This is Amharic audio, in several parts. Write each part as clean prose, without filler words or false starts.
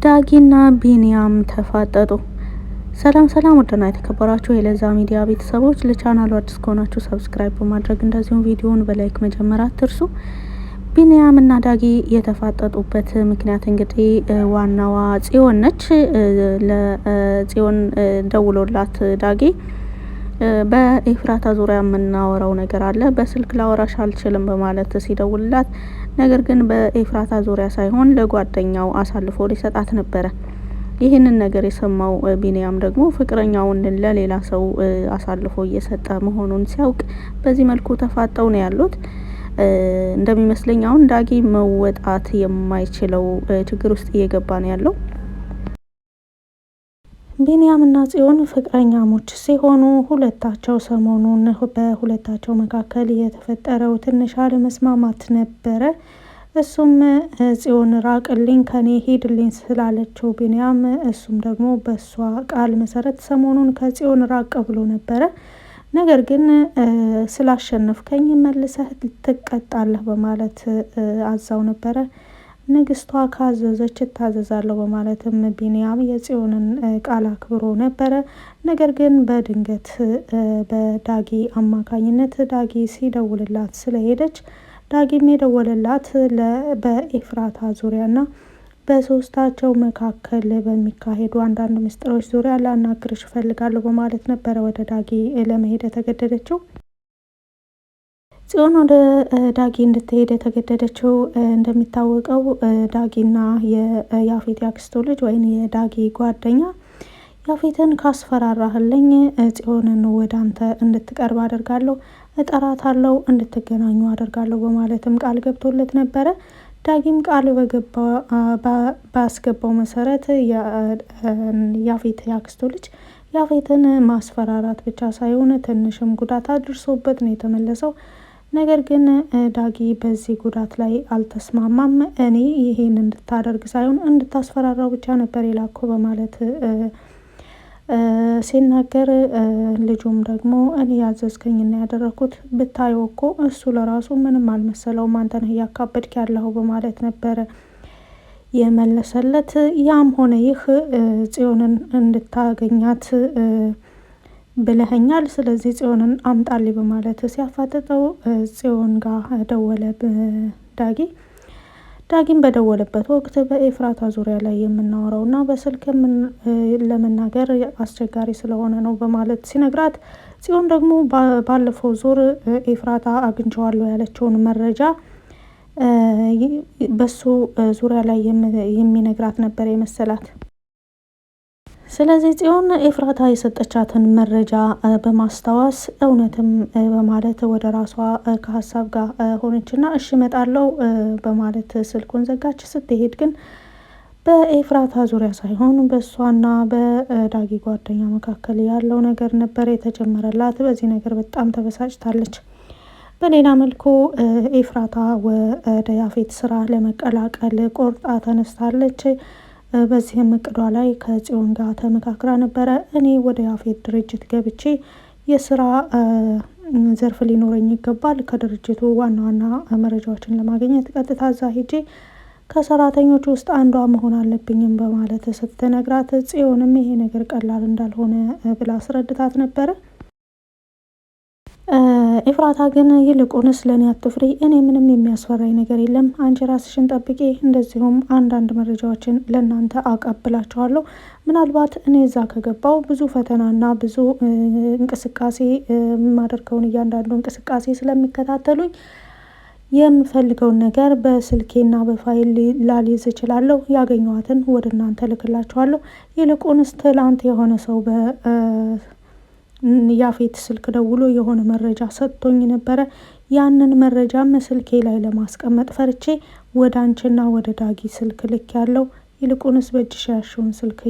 ዳጊና ቢኒያም ተፋጠጡ። ሰላም ውድና የተከበራችሁ የለዛ ሚዲያ ቤተሰቦች ለቻናሉ አዲስ ከሆናችሁ ሰብስክራይብ በማድረግ እንደዚሁም ቪዲዮውን በላይክ መጀመር አትርሱ። ቢኒያምና ዳጊ የተፋጠጡበት ምክንያት እንግዲህ ዋናዋ ጽዮን ነች። ለጽዮን ደውሎላት ዳጊ በኤፍራታ ዙሪያ የምናወራው ነገር አለ፣ በስልክ ላወራሽ አልችልም በማለት ሲደውልላት፣ ነገር ግን በኤፍራታ ዙሪያ ሳይሆን ለጓደኛው አሳልፎ ሊሰጣት ነበረ። ይህንን ነገር የሰማው ቢኒያም ደግሞ ፍቅረኛውን ለሌላ ሰው አሳልፎ እየሰጠ መሆኑን ሲያውቅ በዚህ መልኩ ተፋጠው ነው ያሉት። እንደሚመስለኝ አሁን ዳጊ መወጣት የማይችለው ችግር ውስጥ እየገባ ነው ያለው። ቢኒያምና ጽዮን ፍቅረኛሞች ሲሆኑ ሁለታቸው ሰሞኑን በሁለታቸው መካከል የተፈጠረው ትንሽ አለመስማማት ነበረ። እሱም ጽዮን ራቅልኝ ከኔ ሄድልኝ ስላለችው ቢኒያም፣ እሱም ደግሞ በሷ ቃል መሰረት ሰሞኑን ከጽዮን ራቅ ብሎ ነበረ። ነገር ግን ስላሸነፍከኝ መልሰህ ትቀጣለህ በማለት አዛው ነበረ። ንግስቷ ካዘዘች እታዘዛለሁ በማለትም ቢኒያም የጽዮንን ቃል አክብሮ ነበረ። ነገር ግን በድንገት በዳጊ አማካኝነት ዳጊ ሲደውልላት ስለሄደች፣ ዳጊም የደወለላት በኤፍራታ ዙሪያና በሶስታቸው መካከል በሚካሄዱ አንዳንድ ምስጢሮች ዙሪያ ላናግርሽ እፈልጋለሁ በማለት ነበረ ወደ ዳጊ ለመሄድ የተገደደችው። ጽዮን ወደ ዳጊ እንድትሄድ የተገደደችው እንደሚታወቀው ዳጊና የያፌት ያክስቱ ልጅ ወይም የዳጊ ጓደኛ ያፌትን ካስፈራራህልኝ ጽዮንን ወደ አንተ እንድትቀርብ አደርጋለሁ፣ እጠራታለሁ፣ እንድትገናኙ አደርጋለሁ በማለትም ቃል ገብቶለት ነበረ። ዳጊም ቃል ባስገባው መሰረት ያፌት ያክስቱ ልጅ ያፌትን ማስፈራራት ብቻ ሳይሆን ትንሽም ጉዳት አድርሶበት ነው የተመለሰው። ነገር ግን ዳጊ በዚህ ጉዳት ላይ አልተስማማም። እኔ ይሄን እንድታደርግ ሳይሆን እንድታስፈራራው ብቻ ነበር የላኩ በማለት ሲናገር፣ ልጁም ደግሞ እኔ ያዘዝከኝና ያደረኩት ብታየው እኮ እሱ ለራሱ ምንም አልመሰለውም፣ አንተ ነህ እያካበድክ ያለኸው በማለት ነበረ የመለሰለት። ያም ሆነ ይህ ጽዮንን እንድታገኛት ብለኸኛል፣ ስለዚህ ጽዮንን አምጣልኝ በማለት ሲያፋጥጠው ጽዮን ጋር ደወለ ዳጊም በደወለበት ወቅት በኤፍራታ ዙሪያ ላይ የምናወራውና በስልክ ለመናገር አስቸጋሪ ስለሆነ ነው በማለት ሲነግራት፣ ጽዮን ደግሞ ባለፈው ዙር ኤፍራታ አግኝቼዋለሁ ያለችውን መረጃ በሱ ዙሪያ ላይ የሚነግራት ነበር የመሰላት። ስለዚህ ጽዮን ኤፍራታ የሰጠቻትን መረጃ በማስታወስ እውነትም በማለት ወደ ራሷ ከሀሳብ ጋር ሆነችና እሺ እመጣለሁ በማለት ስልኩን ዘጋች። ስትሄድ ግን በኤፍራታ ዙሪያ ሳይሆን በእሷና በዳጊ ጓደኛ መካከል ያለው ነገር ነበር የተጀመረላት። በዚህ ነገር በጣም ተበሳጭታለች። በሌላ መልኩ ኤፍራታ ወደ ያፌት ስራ ለመቀላቀል ቆርጣ ተነስታለች። በዚህም እቅዷ ላይ ከጽዮን ጋር ተመካክራ ነበረ። እኔ ወደ ያፌት ድርጅት ገብቼ የስራ ዘርፍ ሊኖረኝ ይገባል፣ ከድርጅቱ ዋና ዋና መረጃዎችን ለማግኘት ቀጥታ እዛ ሄጄ ከሰራተኞች ውስጥ አንዷ መሆን አለብኝም በማለት ስትነግራት፣ ጽዮንም ይሄ ነገር ቀላል እንዳልሆነ ብላ አስረድታት ነበረ። ኤፍራታ ግን ይልቁንስ ለእኔ አትፍሪ፣ እኔ ምንም የሚያስፈራኝ ነገር የለም፣ አንቺ ራስሽን ጠብቂ፣ እንደዚሁም አንዳንድ መረጃዎችን ለእናንተ አቀብላችኋለሁ። ምናልባት እኔ እዛ ከገባው ብዙ ፈተናና ብዙ እንቅስቃሴ የማደርገውን እያንዳንዱ እንቅስቃሴ ስለሚከታተሉኝ የምፈልገውን ነገር በስልኬና በፋይል ላልይዝ እችላለሁ። ያገኘኋትን ወደ እናንተ ልክላችኋለሁ። ይልቁንስ ትላንት የሆነ ሰው ያፌት ስልክ ደውሎ የሆነ መረጃ ሰጥቶኝ ነበረ። ያንን መረጃም ስልኬ ላይ ለማስቀመጥ ፈርቼ ወደ አንቺና ወደ ዳጊ ስልክ ልክ ያለው፣ ይልቁንስ በእጅሽ ያሽውን ስልክ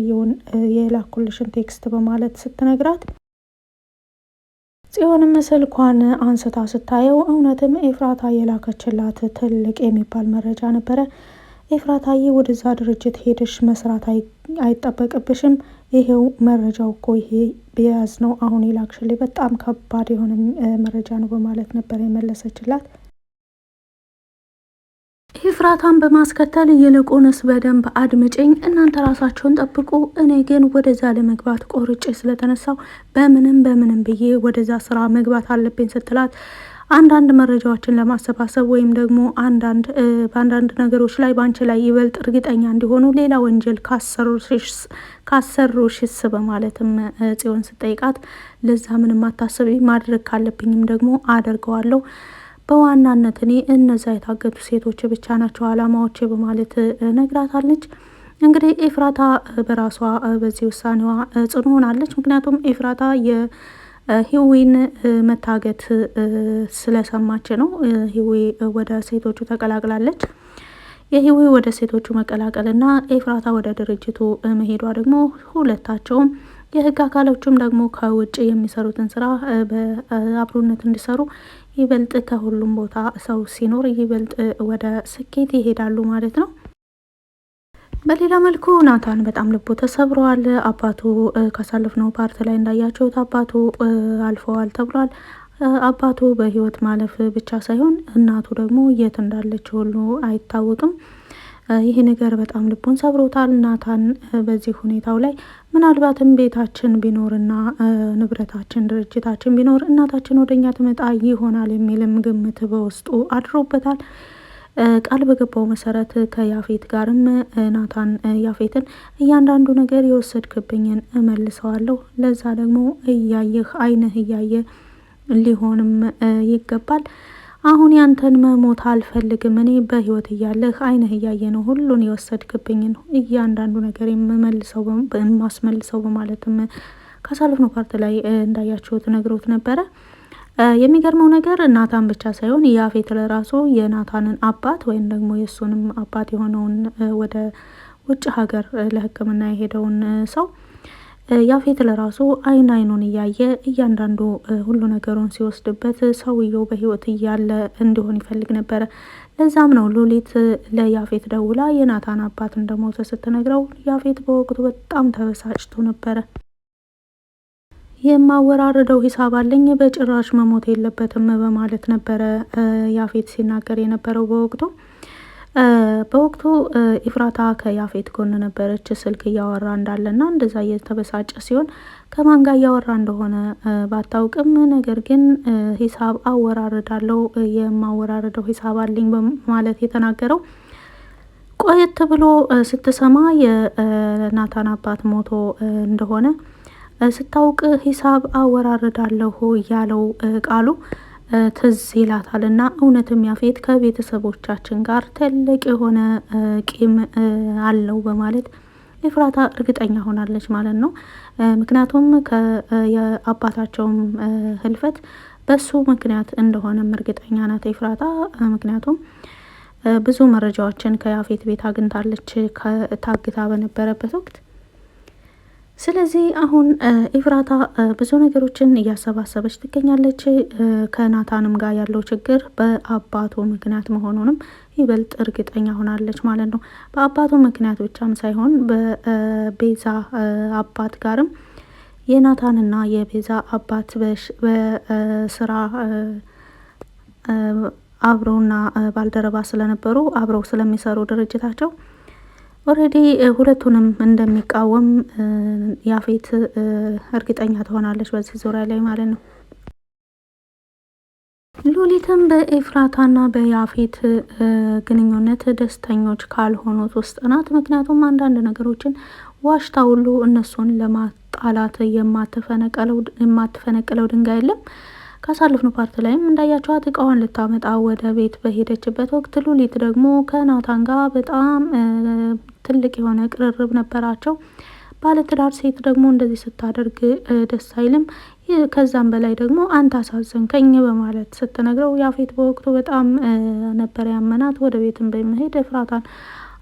የላኩልሽን ቴክስት በማለት ስትነግራት፣ ጽዮንም ስልኳን አንስታ ስታየው እውነትም ኤፍራታ የላከችላት ትልቅ የሚባል መረጃ ነበረ። ኤፍራታዬ ወደዛ ድርጅት ሄደሽ መስራት አይጠበቅብሽም፣ ይሄው መረጃው እኮ ይሄ ቢያዝ ነው አሁን የላክሽልኝ፣ በጣም ከባድ የሆነ መረጃ ነው በማለት ነበር የመለሰችላት። ኤፍራታን በማስከተል ይልቁንስ በደንብ አድምጭኝ፣ እናንተ ራሳቸውን ጠብቁ፣ እኔ ግን ወደዛ ለመግባት ቆርጬ ስለተነሳው በምንም ብዬ ወደዛ ስራ መግባት አለብኝ ስትላት አንዳንድ መረጃዎችን ለማሰባሰብ ወይም ደግሞ በአንዳንድ ነገሮች ላይ በአንቺ ላይ ይበልጥ እርግጠኛ እንዲሆኑ ሌላ ወንጀል ካሰሩሽስ በማለትም ጽዮን ስጠይቃት ለዛ ምንም አታስቢ፣ ማድረግ ካለብኝም ደግሞ አደርገዋለሁ፣ በዋናነት እኔ እነዛ የታገቱ ሴቶች ብቻ ናቸው አላማዎቼ በማለት ነግራታለች። እንግዲህ ኤፍራታ በራሷ በዚህ ውሳኔዋ ጽኑ ሆናለች። ምክንያቱም ኤፍራታ ሂዊን መታገት ስለሰማች ነው። ሂዊ ወደ ሴቶቹ ተቀላቅላለች። የሂዊ ወደ ሴቶቹ መቀላቀልና ኤፍራታ ወደ ድርጅቱ መሄዷ ደግሞ ሁለታቸውም የህግ አካሎችም ደግሞ ከውጭ የሚሰሩትን ስራ በአብሮነት እንዲሰሩ ይበልጥ ከሁሉም ቦታ ሰው ሲኖር ይበልጥ ወደ ስኬት ይሄዳሉ ማለት ነው። በሌላ መልኩ ናታን በጣም ልቡ ተሰብረዋል። አባቱ ካሳለፍነው ፓርት ላይ እንዳያቸውት አባቱ አልፈዋል ተብሏል። አባቱ በህይወት ማለፍ ብቻ ሳይሆን እናቱ ደግሞ የት እንዳለች ሁሉ አይታወቅም። ይህ ነገር በጣም ልቡን ሰብሮታል። ናታን በዚህ ሁኔታው ላይ ምናልባትም ቤታችን ቢኖርና ንብረታችን ድርጅታችን ቢኖር እናታችን ወደኛ ትመጣ ይሆናል የሚልም ግምት በውስጡ አድሮበታል። ቃል በገባው መሰረት ከያፌት ጋርም ናታን ያፌትን እያንዳንዱ ነገር የወሰድክብኝን እመልሰዋለሁ፣ ለዛ ደግሞ እያየህ አይነህ እያየ ሊሆንም ይገባል። አሁን ያንተን መሞት አልፈልግም፣ እኔ በህይወት እያለህ አይነህ እያየ ነው ሁሉን የወሰድክብኝን እያንዳንዱ ነገር የማስመልሰው በማለትም ካሳለፍነው ፓርት ላይ እንዳያችሁት ነግሮት ነበረ። የሚገርመው ነገር ናታን ብቻ ሳይሆን ያፌት ለራሱ የናታንን አባት ወይም ደግሞ የእሱንም አባት የሆነውን ወደ ውጭ ሀገር ለሕክምና የሄደውን ሰው ያፌት ለራሱ አይኑን እያየ እያንዳንዱ ሁሉ ነገሩን ሲወስድበት ሰውየው በህይወት እያለ እንዲሆን ይፈልግ ነበረ። ለዛም ነው ሉሊት ለያፌት ደውላ የናታን አባት እንደሞተ ስትነግረው ያፌት በወቅቱ በጣም ተበሳጭቶ ነበረ። የማወራረደው ሂሳብ አለኝ፣ በጭራሽ መሞት የለበትም በማለት ነበረ ያፌት ሲናገር የነበረው። በወቅቱ ኤፍራታ ከያፌት ጎን ነበረች። ስልክ እያወራ እንዳለና እንደዛ እየተበሳጨ ሲሆን ከማን ጋር እያወራ እንደሆነ ባታውቅም፣ ነገር ግን ሂሳብ አወራርዳለው፣ የማወራረደው ሂሳብ አለኝ በማለት የተናገረው ቆየት ብሎ ስትሰማ የናታን አባት ሞቶ እንደሆነ ስታውቅ ሂሳብ አወራርዳለሁ ያለው ቃሉ ትዝ ይላታል። እና እውነትም ያፌት ከቤተሰቦቻችን ጋር ትልቅ የሆነ ቂም አለው በማለት ኤፍራታ እርግጠኛ ሆናለች ማለት ነው። ምክንያቱም የአባታቸውም ህልፈት በሱ ምክንያት እንደሆነም እርግጠኛ ናት ኤፍራታ። ምክንያቱም ብዙ መረጃዎችን ከያፌት ቤት አግኝታለች ታግታ በነበረበት ወቅት። ስለዚህ አሁን ኤፍራታ ብዙ ነገሮችን እያሰባሰበች ትገኛለች። ከናታንም ጋር ያለው ችግር በአባቱ ምክንያት መሆኑንም ይበልጥ እርግጠኛ ሆናለች ማለት ነው። በአባቱ ምክንያት ብቻም ሳይሆን በቤዛ አባት ጋርም የናታንና የቤዛ አባት በስራ አብረውና ባልደረባ ስለነበሩ አብረው ስለሚሰሩ ድርጅታቸው ኦልሬዲ ሁለቱንም እንደሚቃወም ያፌት እርግጠኛ ትሆናለች በዚህ ዙሪያ ላይ ማለት ነው። ሉሊትም በኤፍራታና በያፌት ግንኙነት ደስተኞች ካልሆኑት ውስጥ ናት። ምክንያቱም አንዳንድ ነገሮችን ዋሽታ ሁሉ እነሱን ለማጣላት የማትፈነቅለው ድንጋይ የለም። ካሳለፍነው ፓርት ላይም እንዳያቸዋት እቃዋን ልታመጣ ወደ ቤት በሄደችበት ወቅት ሉሊት ደግሞ ከናታን ጋር በጣም ትልቅ የሆነ ቅርርብ ነበራቸው። ባለትዳር ሴት ደግሞ እንደዚህ ስታደርግ ደስ አይልም። ከዛም በላይ ደግሞ አንተ አሳዘንከኝ በማለት ስትነግረው ያፌት በወቅቱ በጣም ነበር ያመናት። ወደ ቤትም በመሄድ ኤፍራታን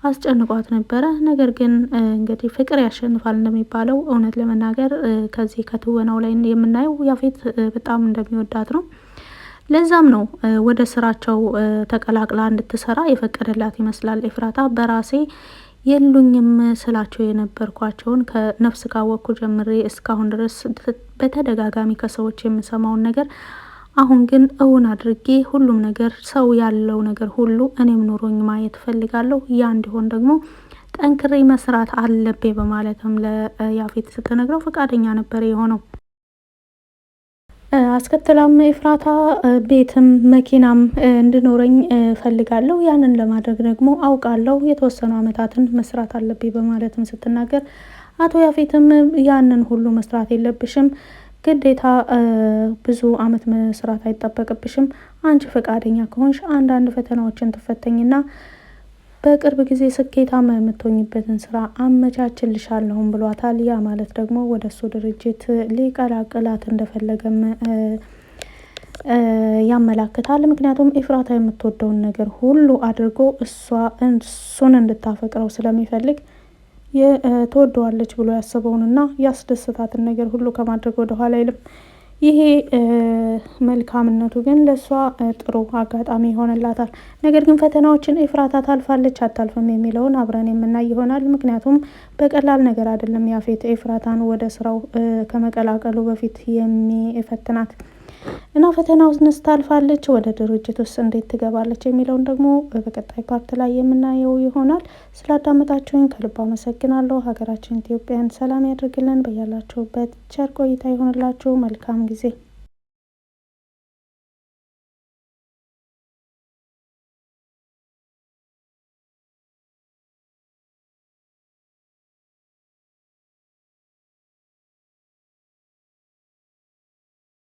አስጨንቋት ነበረ። ነገር ግን እንግዲህ ፍቅር ያሸንፋል እንደሚባለው እውነት ለመናገር ከዚህ ከትወናው ላይ የምናየው ያፌት በጣም እንደሚወዳት ነው። ለዛም ነው ወደ ስራቸው ተቀላቅላ እንድትሰራ የፈቀደላት ይመስላል። ኤፍራታ በራሴ የሉኝም ስላቸው የነበርኳቸውን ከነፍስ ካወቅኩ ጀምሬ እስካሁን ድረስ በተደጋጋሚ ከሰዎች የምሰማውን ነገር አሁን ግን እውን አድርጌ ሁሉም ነገር ሰው ያለው ነገር ሁሉ እኔም ኖሮኝ ማየት እፈልጋለሁ። ያ እንዲሆን ደግሞ ጠንክሬ መስራት አለብኝ በማለትም ለያፌት ስትነግረው ፈቃደኛ ነበር የሆነው። አስከትላም ኤፍራታ ቤትም መኪናም እንድኖረኝ ፈልጋለሁ፣ ያንን ለማድረግ ደግሞ አውቃለሁ የተወሰኑ አመታትን መስራት አለብኝ በማለትም ስትናገር አቶ ያፌትም ያንን ሁሉ መስራት የለብሽም ግዴታ ብዙ አመት መስራት አይጠበቅብሽም፣ አንቺ ፈቃደኛ ከሆንሽ አንዳንድ ፈተናዎችን ትፈተኝና በቅርብ ጊዜ ስኬታማ የምትሆኝበትን ስራ አመቻችልሻለሁም ብሏታል። ያ ማለት ደግሞ ወደ እሱ ድርጅት ሊቀላቅላት እንደፈለገም ያመላክታል። ምክንያቱም ኤፍራታ የምትወደውን ነገር ሁሉ አድርጎ እሱን እንድታፈቅረው ስለሚፈልግ ትወደዋለች ብሎ ያሰበውንና ያስደስታትን ነገር ሁሉ ከማድረግ ወደ ኋላ አይልም። ይሄ መልካምነቱ ግን ለእሷ ጥሩ አጋጣሚ ይሆንላታል። ነገር ግን ፈተናዎችን ኤፍራታ ታልፋለች አታልፍም የሚለውን አብረን የምናይ ይሆናል። ምክንያቱም በቀላል ነገር አይደለም ያፌት ኤፍራታን ወደ ስራው ከመቀላቀሉ በፊት የሚፈትናት እና ፈተናውንስ ታልፋለች፣ ወደ ድርጅት ውስጥ እንዴት ትገባለች የሚለውን ደግሞ በቀጣይ ፓርት ላይ የምናየው ይሆናል። ስላዳመጣችሁኝ ከልብ አመሰግናለሁ። ሀገራችን ኢትዮጵያን ሰላም ያድርግልን። በያላችሁበት ቸር ቆይታ ይሆንላችሁ። መልካም ጊዜ